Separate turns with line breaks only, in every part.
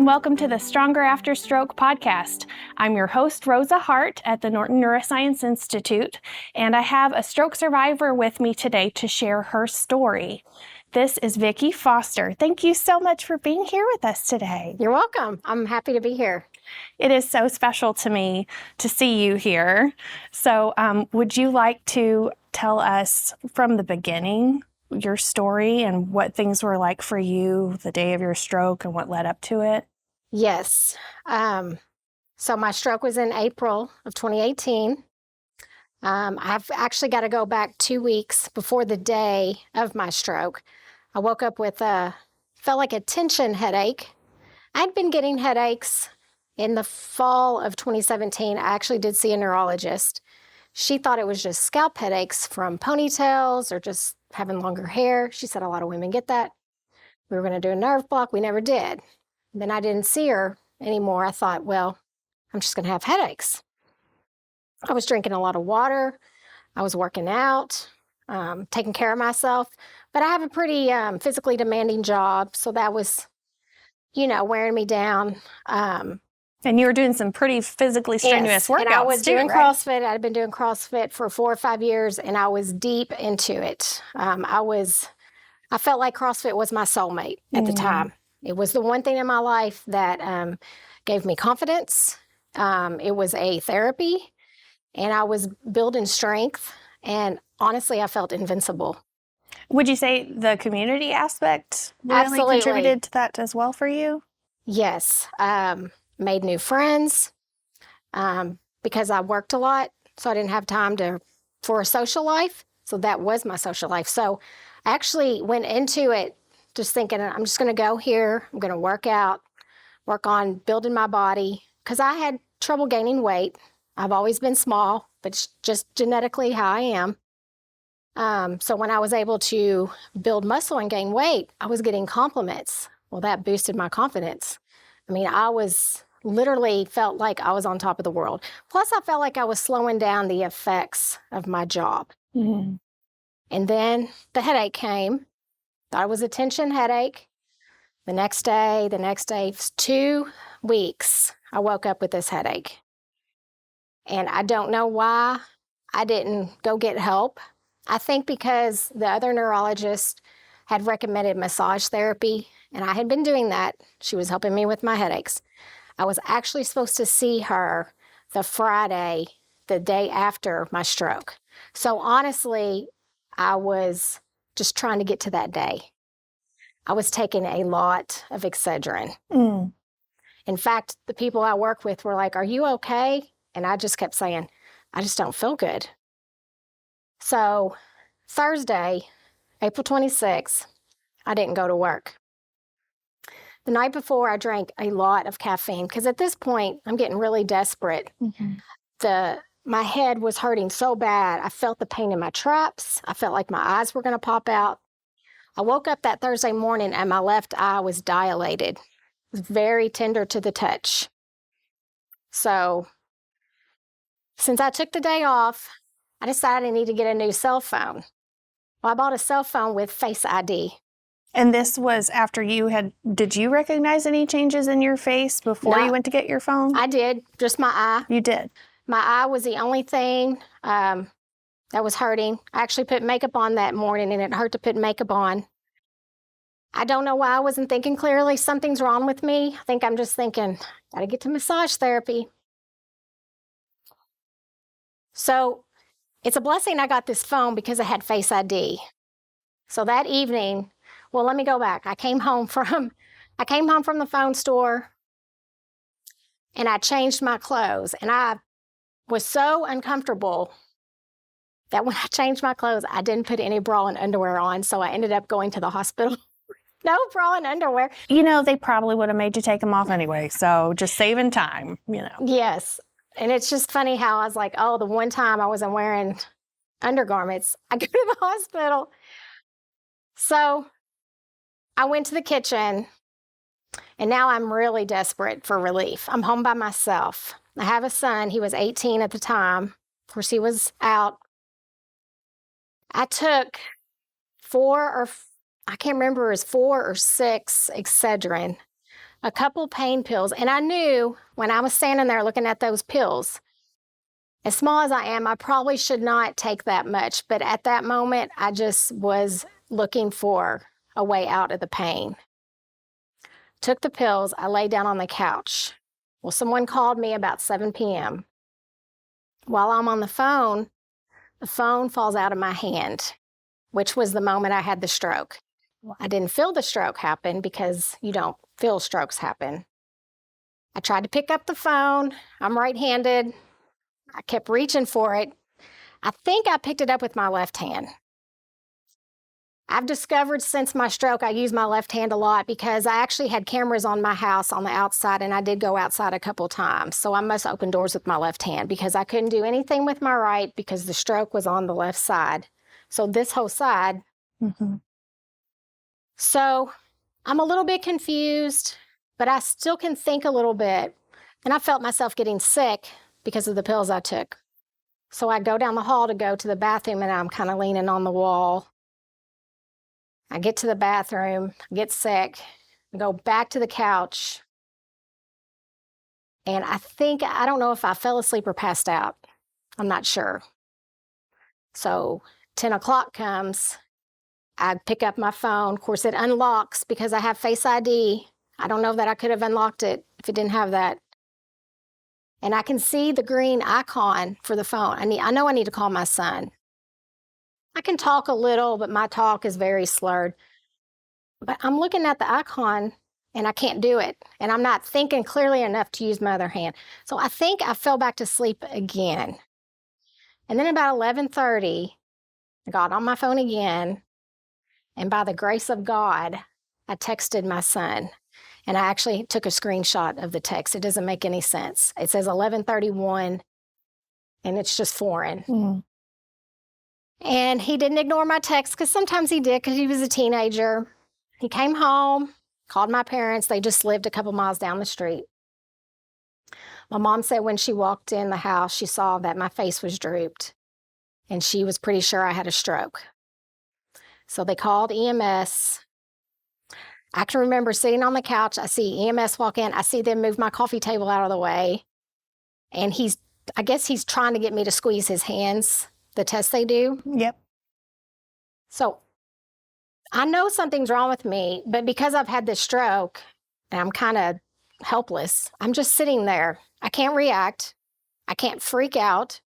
welcome to the Stronger After Stroke podcast. I'm your host, Rosa Hart at the Norton Neuroscience Institute, and I have a stroke survivor with me today to share her story. This is Vickie Foster. Thank you so much for being here with us today.
You're welcome. I'm happy to be here.
It is so special to me to see you here. So would you like to tell us from the beginning your story and what things were like for you the day of your stroke and what led up to it?
Yes. So my stroke was in April of 2018. I've actually got to go back 2 weeks before the day of my stroke. I woke up with felt like a tension headache. I'd been getting headaches in the fall of 2017. I actually did see a neurologist. She thought it was just scalp headaches from ponytails or just having longer hair. She said a lot of women get that. We were going to do a nerve block. We never did. Then I didn't see her anymore. I thought, well, I'm just going to have headaches. I was drinking a lot of water. I was working out, taking care of myself. But I have a pretty physically demanding job. So that was, wearing me down.
And you were doing some pretty physically strenuous workouts,
and I was doing
right?
CrossFit. I'd been doing CrossFit for 4 or 5 years, and I was deep into it. I felt like CrossFit was my soulmate at the time. It was the one thing in my life that gave me confidence. It was a therapy, and I was building strength. And honestly, I felt invincible.
Would you say the community aspect really
Absolutely
contributed to that as well for you?
Yes. Made new friends because I worked a lot, so I didn't have time for a social life. So that was my social life. So I actually went into it just thinking, I'm just going to go here. I'm going to work out, work on building my body because I had trouble gaining weight. I've always been small, but it's just genetically how I am. So when I was able to build muscle and gain weight, I was getting compliments. Well, that boosted my confidence. I mean, literally felt like I was on top of the world. Plus, I felt like I was slowing down the effects of my job. Mm-hmm. And then the headache came. Thought it was a tension headache. The next day, 2 weeks, I woke up with this headache. And I don't know why I didn't go get help. I think because the other neurologist had recommended massage therapy, and I had been doing that. She was helping me with my headaches. I was actually supposed to see her the Friday, the day after my stroke. So honestly, I was just trying to get to that day. I was taking a lot of Excedrin. In fact, the people I work with were like, "Are you okay?" And I just kept saying, "I just don't feel good." So Thursday, April 26th, I didn't go to work. The night before, I drank a lot of caffeine because at this point, I'm getting really desperate. Mm-hmm. My head was hurting so bad. I felt the pain in my traps. I felt like my eyes were going to pop out. I woke up that Thursday morning and my left eye was dilated. It was very tender to the touch. So since I took the day off, I decided I need to get a new cell phone. Well, I bought a cell phone with Face ID.
And this was after did you recognize any changes in your face before you went to get your phone?
I did, just my eye.
You did?
My eye was the only thing that was hurting. I actually put makeup on that morning and it hurt to put makeup on. I don't know why I wasn't thinking clearly. Something's wrong with me. I think I'm just thinking, gotta get to massage therapy. So it's a blessing I got this phone because I had Face ID. So that evening, well, let me go back. I came home from the phone store and I changed my clothes. And I was so uncomfortable that when I changed my clothes, I didn't put any bra and underwear on. So I ended up going to the hospital. No bra and underwear.
They probably would have made you take them off anyway. So just saving time,
Yes. And it's just funny how I was like, oh, the one time I wasn't wearing undergarments, I go to the hospital. So I went to the kitchen, and now I'm really desperate for relief. I'm home by myself. I have a son. He was 18 at the time. Of course, he was out. I took 4 or 6 Excedrin a couple pain pills. And I knew when I was standing there looking at those pills, as small as I am, I probably should not take that much. But at that moment, I just was looking for a way out of the pain. Took the pills. I lay down on the couch. Well, someone called me about 7 p.m. While I'm on the phone falls out of my hand, which was the moment I had the stroke. I didn't feel the stroke happen because you don't feel strokes happen. I tried to pick up the phone. I'm right-handed. I kept reaching for it. I think I picked it up with my left hand. I've discovered since my stroke, I use my left hand a lot because I actually had cameras on my house on the outside, and I did go outside a couple times. So I must open doors with my left hand because I couldn't do anything with my right because the stroke was on the left side. So this whole side.
Mm-hmm.
So I'm a little bit confused, but I still can think a little bit. And I felt myself getting sick because of the pills I took. So I go down the hall to go to the bathroom, and I'm kind of leaning on the wall. I get to the bathroom, get sick, go back to the couch, and I don't know if I fell asleep or passed out. I'm not sure. So 10 o'clock comes, I pick up my phone. Of course, it unlocks because I have Face ID. I don't know that I could have unlocked it if it didn't have that. And I can see the green icon for the phone. I know I need to call my son. I can talk a little, but my talk is very slurred. But I'm looking at the icon, and I can't do it. And I'm not thinking clearly enough to use my other hand. So I think I fell back to sleep again. And then about 11:30, I got on my phone again. And by the grace of God, I texted my son. And I actually took a screenshot of the text. It doesn't make any sense. It says 11:31, and it's just foreign.
Mm.
And he didn't ignore my text because sometimes he did because he was a teenager. He came home, called my parents. They just lived a couple miles down the street. My mom said when she walked in the house, she saw that my face was drooped, and she was pretty sure I had a stroke. So they called EMS. I can remember sitting on the couch. I see EMS walk in. I see them move my coffee table out of the way. And I guess he's trying to get me to squeeze his hands, the test they do.
Yep.
So I know something's wrong with me, but because I've had this stroke and I'm kind of helpless, I'm just sitting there. I can't react. I can't freak out.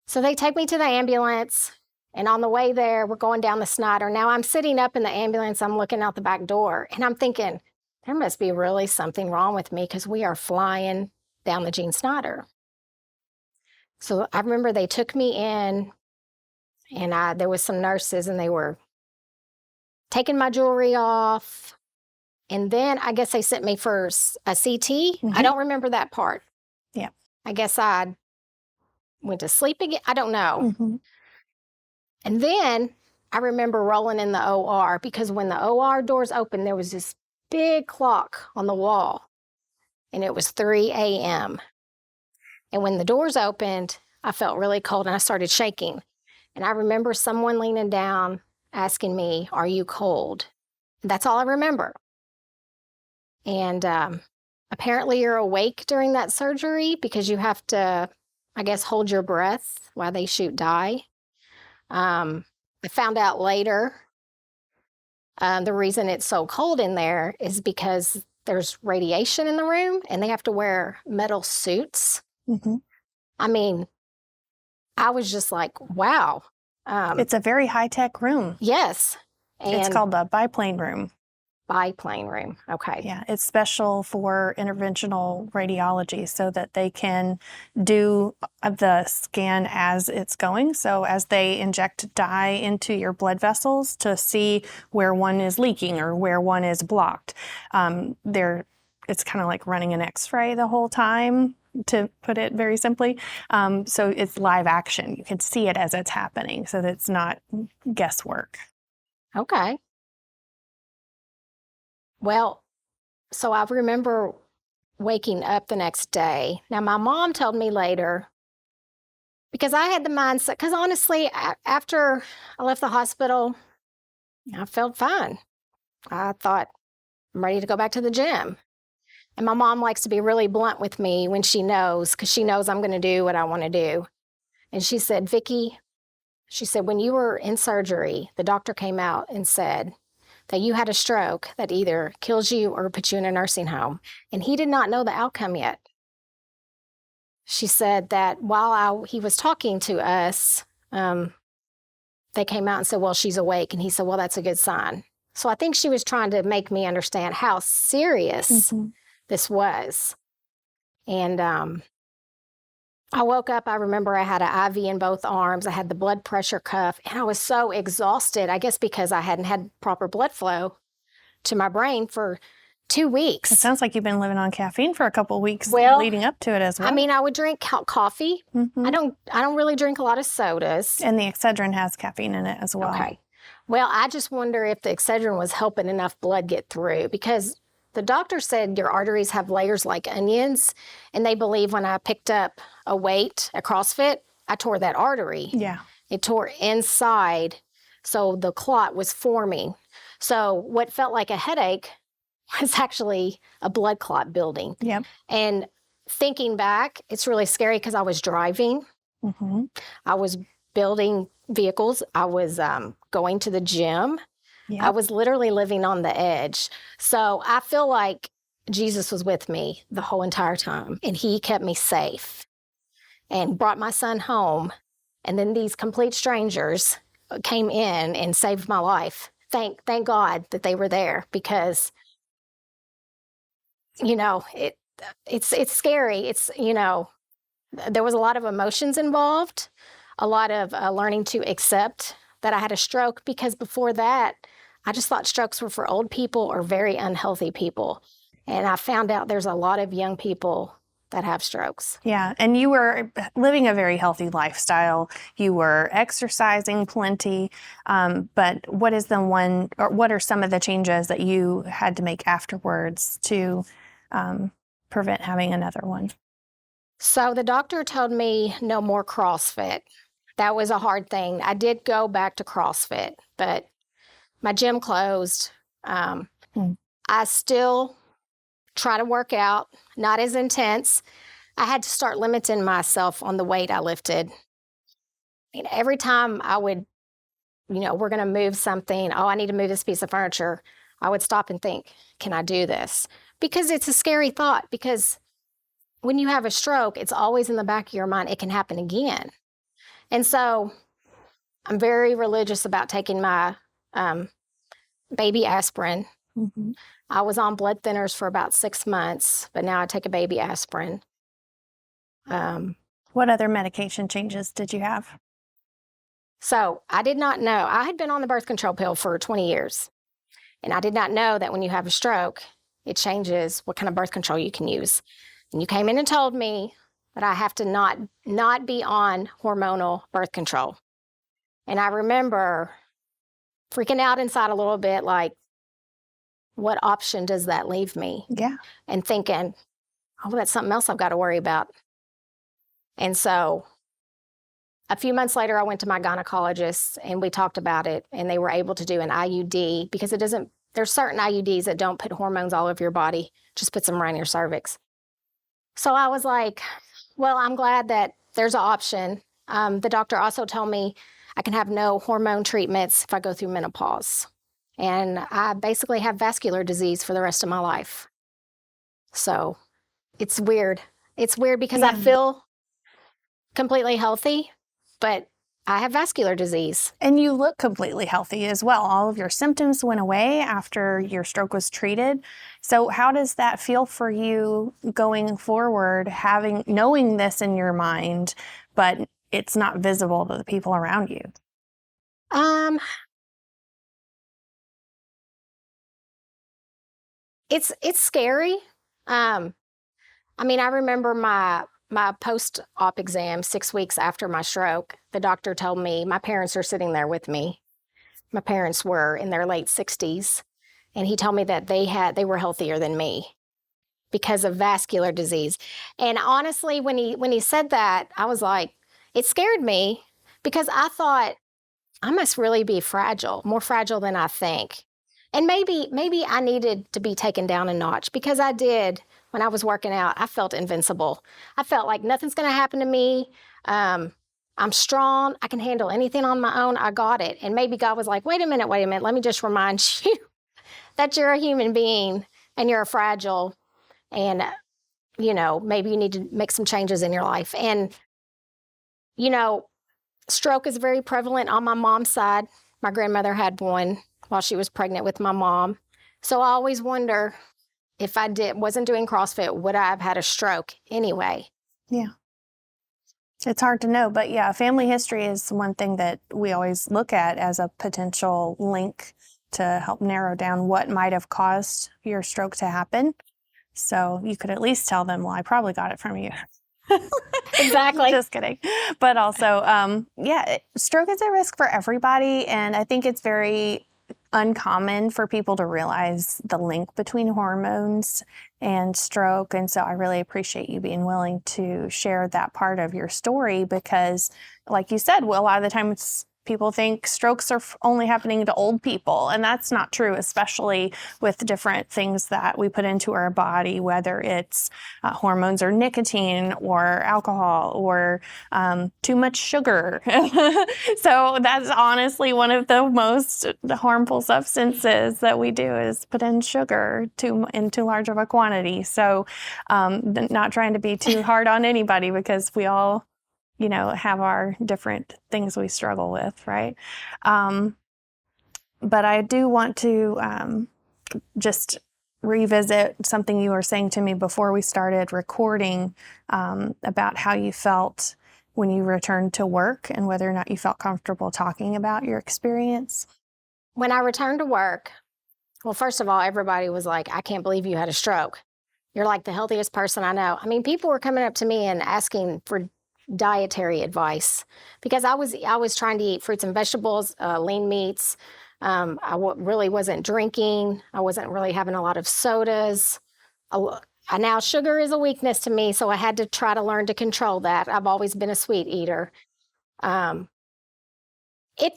So they take me to the ambulance. And on the way there, we're going down the Snyder. Now I'm sitting up in the ambulance. I'm looking out the back door, and I'm thinking, there must be really something wrong with me because we are flying down the Gene Snyder. So I remember they took me in, and there was some nurses, and they were taking my jewelry off. And then I guess they sent me for a CT.
Mm-hmm.
I don't remember that part.
Yeah.
I guess I went to sleep again. I don't know.
Mm-hmm.
And then I remember rolling in the OR because when the OR doors opened, there was this big clock on the wall, and it was 3 a.m. And when the doors opened, I felt really cold, and I started shaking. And I remember someone leaning down asking me, "Are you cold?" And that's all I remember. And apparently you're awake during that surgery because you have to, I guess, hold your breath while they shoot dye. I found out later the reason it's so cold in there is because there's radiation in the room, and they have to wear metal suits.
Mm-hmm.
I mean, I was just like, wow.
It's a very high-tech room.
Yes. And
It's called the biplane room.
biplane room. Okay.
Yeah, it's special for interventional radiology so that they can do the scan as it's going. So as they inject dye into your blood vessels to see where one is leaking or where one is blocked, it's kind of like running an X-ray the whole time, to put it very simply. So it's live action. You can see it as it's happening, so that it's not guesswork.
Okay. Well, so I remember waking up the next day. Now, my mom told me later, because I had the mindset, because honestly, after I left the hospital, I felt fine. I thought, I'm ready to go back to the gym. And my mom likes to be really blunt with me when she knows, because she knows I'm going to do what I want to do. And she said, Vickie, she said, when you were in surgery, the doctor came out and said that you had a stroke that either kills you or puts you in a nursing home. And he did not know the outcome yet. She said that while he was talking to us, they came out and said, well, she's awake. And he said, well, that's a good sign. So I think she was trying to make me understand how serious this was. And I woke up, I remember I had an IV in both arms. I had the blood pressure cuff, and I was so exhausted, I guess because I hadn't had proper blood flow to my brain for 2 weeks.
It sounds like you've been living on caffeine for a couple of weeks leading up to it as well.
I mean, I would drink coffee. I don't really drink a lot of sodas.
And the Excedrin has caffeine in it as well.
Okay. Well, I just wonder if the Excedrin was helping enough blood get through, because the doctor said your arteries have layers like onions, and they believe when I picked up a weight at CrossFit, I tore that artery.
Yeah.
It tore inside, so the clot was forming. So what felt like a headache was actually a blood clot building.
Yep.
And thinking back, it's really scary because I was driving. I was building vehicles. I was going to the gym. Yep. I was literally living on the edge. So I feel like Jesus was with me the whole entire time, and he kept me safe and brought my son home. And then these complete strangers came in and saved my life. Thank God that they were there, because, you know, it's scary. It's, you know, there was a lot of emotions involved, a lot of learning to accept that I had a stroke, because before that, I just thought strokes were for old people or very unhealthy people. And I found out there's a lot of young people that have strokes.
Yeah, and you were living a very healthy lifestyle. You were exercising plenty, but what are some of the changes that you had to make afterwards to prevent having another one?
So the doctor told me no more CrossFit. That was a hard thing. I did go back to CrossFit, but my gym closed. I still try to work out, not as intense. I had to start limiting myself on the weight I lifted. And every time I would, you know, we're going to move something, I need to move this piece of furniture, I would stop and think, can I do this? Because it's a scary thought, because when you have a stroke, it's always in the back of your mind, it can happen again. And so I'm very religious about taking my baby aspirin. I was on blood thinners for about 6 months, but now I take a baby aspirin.
What other medication changes did you have?
So I did not know. I had been on the birth control pill for 20 years, and I did not know that when you have a stroke, it changes what kind of birth control you can use. And you came in and told me that I have to not be on hormonal birth control. And I remember freaking out inside a little bit, like, what option does that leave me?
Yeah.
And thinking, oh, that's something else I've got to worry about. And so a few months later, I went to my gynecologist and we talked about it, and they were able to do an IUD, because there's certain IUDs that don't put hormones all over your body, just puts them around your cervix. So I was like, well, I'm glad that there's an option. The doctor also told me I can have no hormone treatments if I go through menopause. And I basically have vascular disease for the rest of my life. So it's weird. It's weird because I feel completely healthy, but I have vascular disease.
And you look completely healthy as well. All of your symptoms went away after your stroke was treated. So how does that feel for you going forward, knowing this in your mind, but it's not visible to the people around you?
It's scary. I mean, I remember my post-op exam 6 weeks after my stroke. The doctor told me, my parents are sitting there with me. My parents were in their late 60s, and he told me that they were healthier than me because of vascular disease. And honestly, when he said that, I was like, it scared me, because I thought I must really be fragile, more fragile than I think. And maybe I needed to be taken down a notch, because I did. When I was working out, I felt invincible. I felt like nothing's going to happen to me. I'm strong. I can handle anything on my own. I got it. And maybe God was like, wait a minute. Let me just remind you that you're a human being and you're fragile. And, maybe you need to make some changes in your life. And, stroke is very prevalent on my mom's side. My grandmother had one while she was pregnant with my mom. So I always wonder, if I wasn't doing CrossFit, would I have had a stroke anyway?
Yeah. It's hard to know, but yeah, family history is one thing that we always look at as a potential link to help narrow down what might have caused your stroke to happen. So you could at least tell them, well, I probably got it from you.
Exactly.
Just kidding. But also, stroke is a risk for everybody. And I think it's very uncommon for people to realize the link between hormones and stroke. And so I really appreciate you being willing to share that part of your story, because like you said, well, a lot of the time people think strokes are only happening to old people, and that's not true, especially with different things that we put into our body, whether it's hormones or nicotine or alcohol or too much sugar. So that's honestly one of the most harmful substances that we do, is put in sugar in too large of a quantity. So not trying to be too hard on anybody, because we all have our different things we struggle with, right? But I do want to just revisit something you were saying to me before we started recording, about how you felt when you returned to work and whether or not you felt comfortable talking about your experience.
When I returned to work, well, first of all, everybody was like, I can't believe you had a stroke. You're like the healthiest person I know. I mean, people were coming up to me and asking for dietary advice, because I was trying to eat fruits and vegetables, lean meats. Really wasn't drinking. I wasn't really having a lot of sodas. Now sugar is a weakness to me, so I had to try to learn to control that. I've always been a sweet eater. It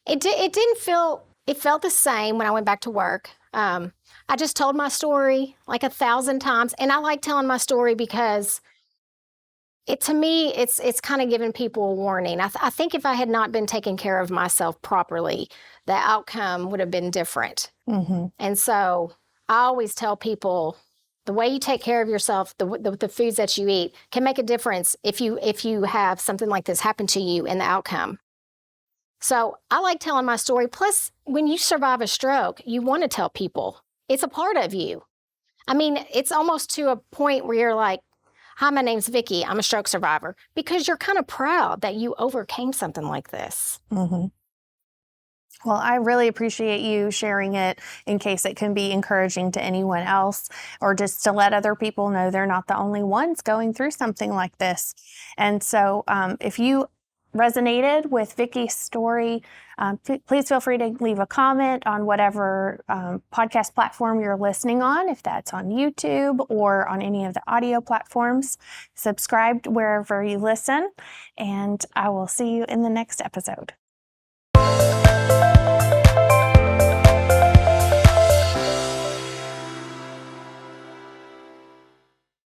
didn't feel. It felt the same when I went back to work. I just told my story like 1,000 times, and I like telling my story because to me, it's kind of giving people a warning. I think if I had not been taking care of myself properly, the outcome would have been different. Mm-hmm. And so I always tell people, the way you take care of yourself, the foods that you eat can make a difference if you have something like this happen to you in the outcome. So I like telling my story. Plus, when you survive a stroke, you want to tell people. It's a part of you. I mean, it's almost to a point where you're like, hi, my name's Vickie. I'm a stroke survivor. Because you're kind of proud that you overcame something like this.
Mm-hmm. Well, I really appreciate you sharing it, in case it can be encouraging to anyone else, or just to let other people know they're not the only ones going through something like this. And so if you resonated with Vickie's story, please feel free to leave a comment on whatever podcast platform you're listening on, if that's on YouTube or on any of the audio platforms. Subscribe wherever you listen, and I will see you in the next episode.